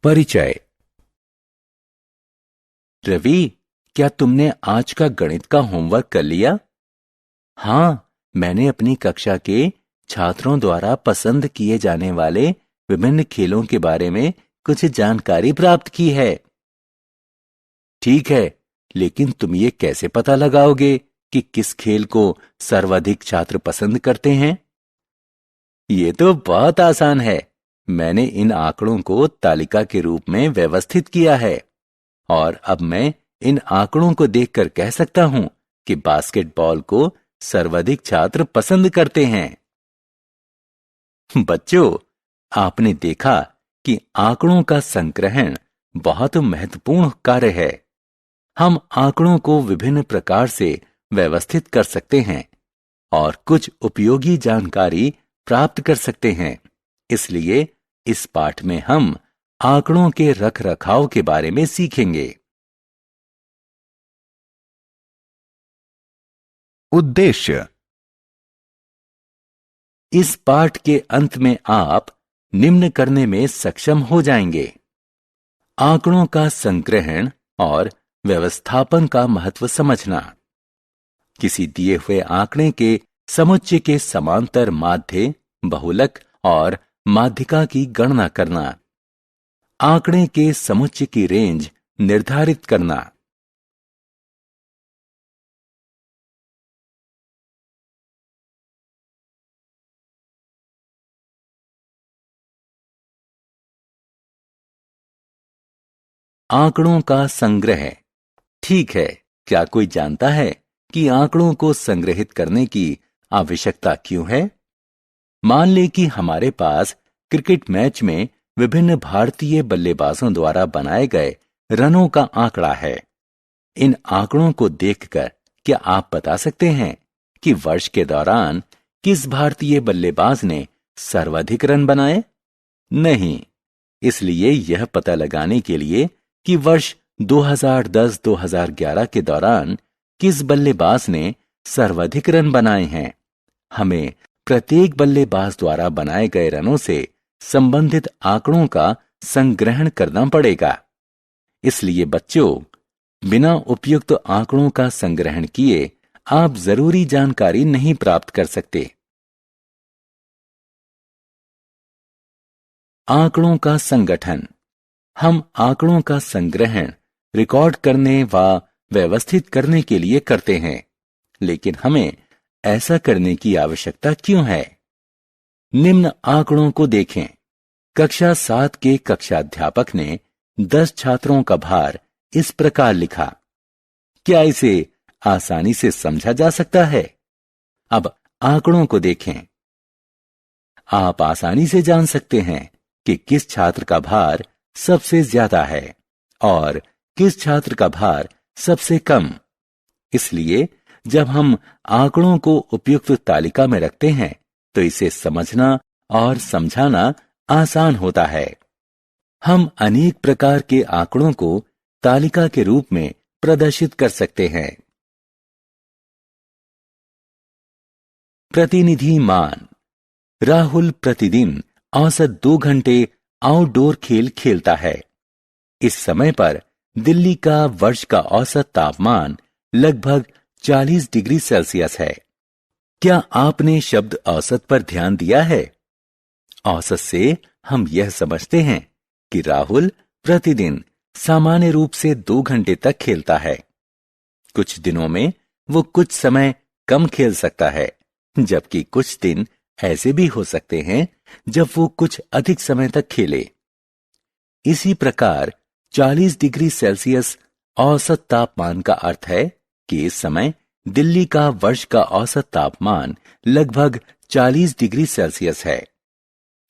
परिचय। रवि, क्या तुमने आज का गणित का होमवर्क कर लिया? हाँ, मैंने अपनी कक्षा के छात्रों द्वारा पसंद किए जाने वाले विभिन्न खेलों के बारे में कुछ जानकारी प्राप्त की है। ठीक है, लेकिन तुम ये कैसे पता लगाओगे कि किस खेल को सर्वाधिक छात्र पसंद करते हैं? ये तो बहुत आसान है। मैंने इन आंकड़ों को तालिका के रूप में व्यवस्थित किया है और अब मैं इन आंकड़ों को देखकर कह सकता हूं कि बास्केटबॉल को सर्वाधिक छात्र पसंद करते हैं। बच्चों, आपने देखा कि आंकड़ों का संग्रहण बहुत महत्वपूर्ण कार्य है। हम आंकड़ों को विभिन्न प्रकार से व्यवस्थित कर सकते हैं और कुछ उपयोगी जानकारी प्राप्त कर सकते हैं। इसलिए इस पाठ में हम आंकड़ों के रखरखाव के बारे में सीखेंगे। उद्देश्य। इस पाठ के अंत में आप निम्न करने में सक्षम हो जाएंगे: आंकड़ों का संग्रहण और व्यवस्थापन का महत्व समझना, किसी दिए हुए आंकड़े के समुच्चय के समांतर माध्य, बहुलक और माध्यिका की गणना करना, आंकड़े के समुच्चय की रेंज निर्धारित करना। आंकड़ों का संग्रह। ठीक है, क्या कोई जानता है कि आंकड़ों को संग्रहित करने की आवश्यकता क्यों है? मान लें कि हमारे पास क्रिकेट मैच में विभिन्न भारतीय बल्लेबाजों द्वारा बनाए गए रनों का आंकड़ा है। इन आंकड़ों को देखकर क्या आप बता सकते हैं कि वर्ष के दौरान किस भारतीय बल्लेबाज ने सर्वाधिक रन बनाए? नहीं। इसलिए यह पता लगाने के लिए कि वर्ष 2010-2011 के दौरान किस बल्लेबाज ने सर्वाधिक रन बनाए हैं, हमें प्रत्येक बल्लेबाज द्वारा बनाए गए रनों से संबंधित आंकड़ों का संग्रहण करना पड़ेगा। इसलिए बच्चों, बिना उपयुक्त आंकड़ों का संग्रहण किए आप जरूरी जानकारी नहीं प्राप्त कर सकते। आंकड़ों का संगठन। हम आंकड़ों का संग्रहण रिकॉर्ड करने व व्यवस्थित करने के लिए करते हैं, लेकिन हमें ऐसा करने की आवश्यकता क्यों है? निम्न आंकड़ों को देखें। कक्षा 7 के कक्षाध्यापक ने 10 छात्रों का भार इस प्रकार लिखा। क्या इसे आसानी से समझा जा सकता है? अब आंकड़ों को देखें। आप आसानी से जान सकते हैं कि किस छात्र का भार सबसे ज्यादा है और किस छात्र का भार सबसे कम। इसलिए जब हम आंकड़ों को उपयुक्त तालिका में रखते हैं तो इसे समझना और समझाना आसान होता है। हम अनेक प्रकार के आंकड़ों को तालिका के रूप में प्रदर्शित कर सकते हैं। प्रतिनिधि मान। राहुल प्रतिदिन औसत 2 घंटे आउटडोर खेल खेलता है। इस समय पर दिल्ली का वर्ष का औसत तापमान लगभग 40 डिग्री सेल्सियस है। क्या आपने शब्द औसत पर ध्यान दिया है? औसत से हम यह समझते हैं कि राहुल प्रतिदिन सामान्य रूप से 2 घंटे तक खेलता है। कुछ दिनों में वो कुछ समय कम खेल सकता है, जबकि कुछ दिन ऐसे भी हो सकते हैं जब वो कुछ अधिक समय तक खेले। इसी प्रकार 40 डिग्री सेल्सियस औसत तापमान का अर्थ है कि इस समय दिल्ली का वर्ष का औसत तापमान लगभग 40 डिग्री सेल्सियस है।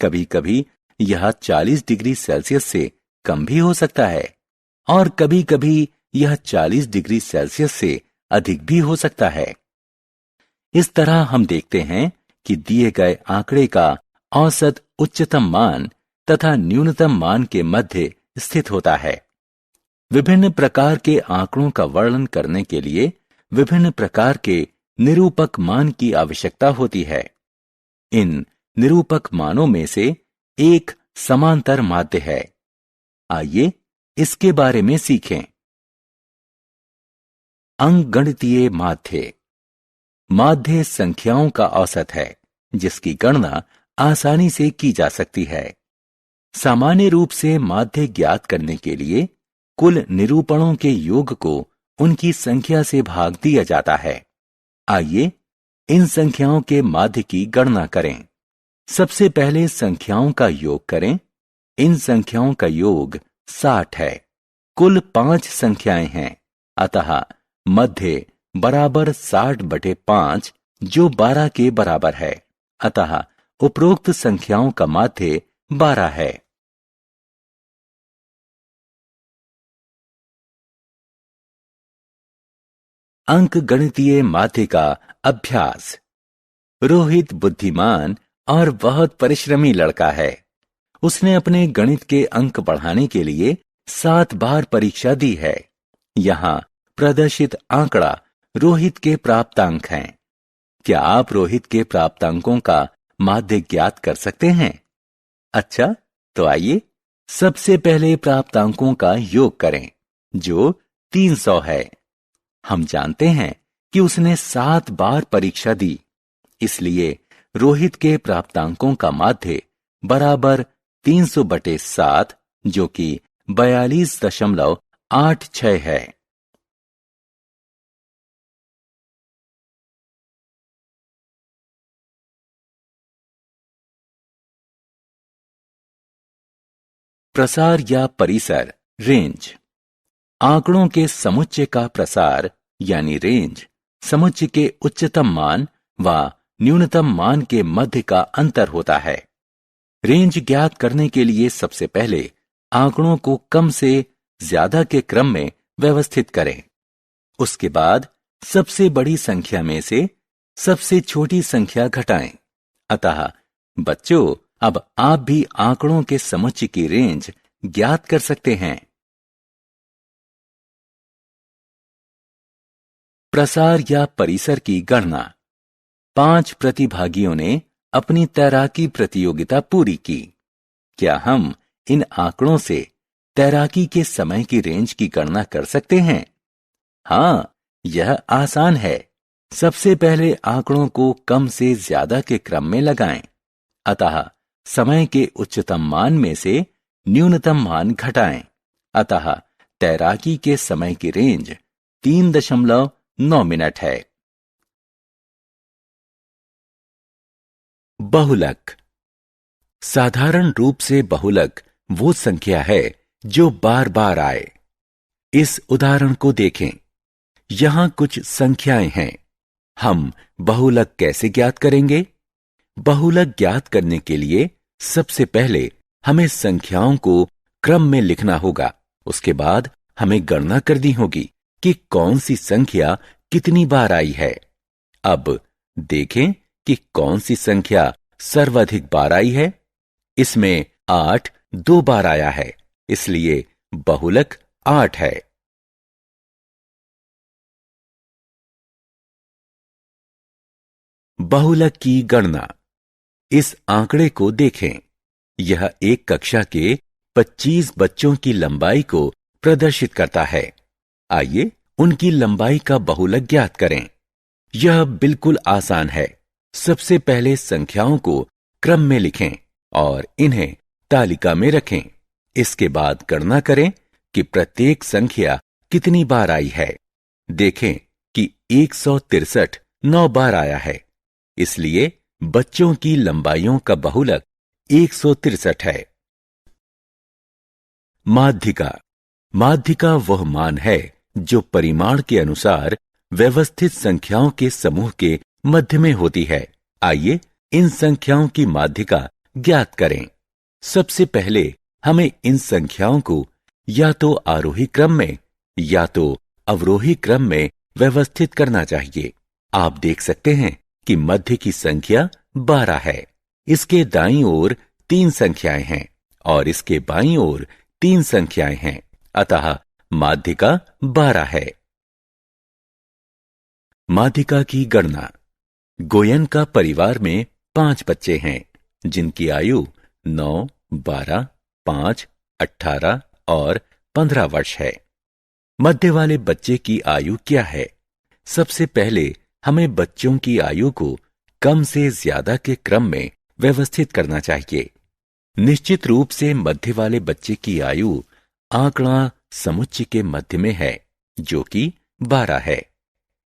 कभी कभी यह 40 डिग्री सेल्सियस से कम भी हो सकता है और कभी कभी यह 40 डिग्री सेल्सियस से अधिक भी हो सकता है। इस तरह हम देखते हैं कि दिए गए आंकड़े का औसत उच्चतम मान तथा न्यूनतम मान के मध्य स्थित होता है। विभिन्न प्रकार के आंकड़ों का वर्णन करने के लिए विभिन्न प्रकार के निरूपक मान की आवश्यकता होती है। इन निरूपक मानों में से एक समांतर माध्य है। आइए इसके बारे में सीखें। अंकगणितीय माध्य। माध्य संख्याओं का औसत है जिसकी गणना आसानी से की जा सकती है। सामान्य रूप से माध्य ज्ञात करने के लिए कुल निरूपणों के योग को उनकी संख्या से भाग दिया जाता है। आइए इन संख्याओं के माध्य की गणना करें। सबसे पहले संख्याओं का योग करें। इन संख्याओं का योग 60 है। कुल 5 संख्याएं हैं, अतः मध्य बराबर 60/5 जो 12 के बराबर है। अतः उपरोक्त संख्याओं का माध्य 12 है। अंकगणितीय माध्य का अभ्यास। रोहित बुद्धिमान और बहुत परिश्रमी लड़का है। उसने अपने गणित के अंक बढ़ाने के लिए 7 बार परीक्षा दी है। यहाँ प्रदर्शित आंकड़ा रोहित के प्राप्तांक हैं। क्या आप रोहित के प्राप्तांकों का माध्य ज्ञात कर सकते हैं? अच्छा, तो आइए सबसे पहले प्राप्तांकों का योग करें, जो 300 है। हम जानते हैं कि उसने 7 बार परीक्षा दी, इसलिए रोहित के प्राप्तांकों का माध्य बराबर 300/7 जो कि 42.86 है। प्रसार या परिसर, रेंज। आंकड़ों के समुच्चय का प्रसार यानी रेंज समुच्चय के उच्चतम मान व न्यूनतम मान के मध्य का अंतर होता है। रेंज ज्ञात करने के लिए सबसे पहले आंकड़ों को कम से ज्यादा के क्रम में व्यवस्थित करें। उसके बाद सबसे बड़ी संख्या में से सबसे छोटी संख्या घटाएं। अतः बच्चों, अब आप भी आंकड़ों के समुच्चय की रेंज ज्ञात कर सकते हैं। प्रसार या परिसर की गणना। 5 प्रतिभागियों ने अपनी तैराकी प्रतियोगिता पूरी की। क्या हम इन आंकड़ों से तैराकी के समय की रेंज की गणना कर सकते हैं? हाँ, यह आसान है। सबसे पहले आंकड़ों को कम से ज्यादा के क्रम में लगाएं। अतः समय के उच्चतम मान में से न्यूनतम मान घटाएं। अतः तैराकी के समय की रेंज 3.9 मिनट है। बहुलक। साधारण रूप से बहुलक वो संख्या है जो बार बार आए। इस उदाहरण को देखें। यहां कुछ संख्याएं हैं। हम बहुलक कैसे ज्ञात करेंगे? बहुलक ज्ञात करने के लिए सबसे पहले हमें संख्याओं को क्रम में लिखना होगा। उसके बाद हमें गणना करनी होगी कि कौन सी संख्या कितनी बार आई है। अब देखें कि कौन सी संख्या सर्वाधिक बार आई है। इसमें 8 2 बार आया है, इसलिए बहुलक 8 है। बहुलक की गणना। इस आंकड़े को देखें। यह एक कक्षा के 25 बच्चों की लंबाई को प्रदर्शित करता है। आइए उनकी लंबाई का बहुलक ज्ञात करें। यह बिल्कुल आसान है। सबसे पहले संख्याओं को क्रम में लिखें और इन्हें तालिका में रखें। इसके बाद गणना करें कि प्रत्येक संख्या कितनी बार आई है। देखें कि 163 9 बार आया है, इसलिए बच्चों की लंबाइयों का बहुलक 163 है। माध्यिका। माध्यिका वह मान है जो परिमाण के अनुसार व्यवस्थित संख्याओं के समूह के मध्य में होती है। आइए इन संख्याओं की माध्यिका ज्ञात करें। सबसे पहले हमें इन संख्याओं को या तो आरोही क्रम में या तो अवरोही क्रम में व्यवस्थित करना चाहिए। आप देख सकते हैं कि मध्य की संख्या 12 है। इसके दाईं ओर 3 संख्याएं हैं और इसके बाईं ओर 3 संख्याएं हैं। अतः माध्यिका 12 है। माध्यिका की गणना। गोयनका परिवार में 5 बच्चे हैं जिनकी आयु 9, 12, 5, 18, और 15 वर्ष है। मध्य वाले बच्चे की आयु क्या है? सबसे पहले हमें बच्चों की आयु को कम से ज्यादा के क्रम में व्यवस्थित करना चाहिए। निश्चित रूप से मध्य वाले बच्चे की आयु आंकड़ा समुच्चय के मध्य में है, जो कि 12 है।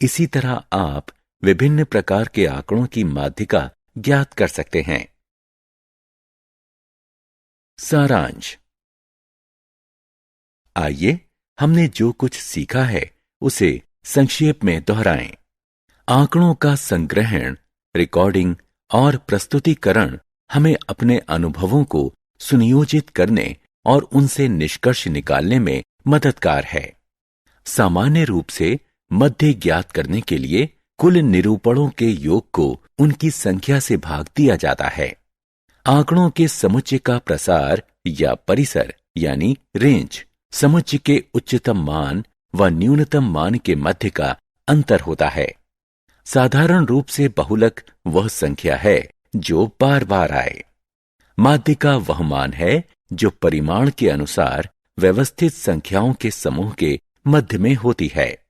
इसी तरह आप विभिन्न प्रकार के आंकड़ों की माध्यिका ज्ञात कर सकते हैं। सारांश। आइए हमने जो कुछ सीखा है उसे संक्षेप में दोहराएं। आंकड़ों का संग्रहण, रिकॉर्डिंग और प्रस्तुतिकरण हमें अपने अनुभवों को सुनियोजित करने और उनसे निष्कर्ष निकालने में मददगार है। सामान्य रूप से मध्य ज्ञात करने के लिए कुल निरूपणों के योग को उनकी संख्या से भाग दिया जाता है। आंकड़ों के समुच्चय का प्रसार या परिसर यानी रेंज समुच्चय के उच्चतम मान व न्यूनतम मान के मध्य का अंतर होता है। साधारण रूप से बहुलक वह संख्या है जो बार बार आए। माध्यिका वह मान है जो परिमाण के अनुसार व्यवस्थित संख्याओं के समूह के मध्य में होती है।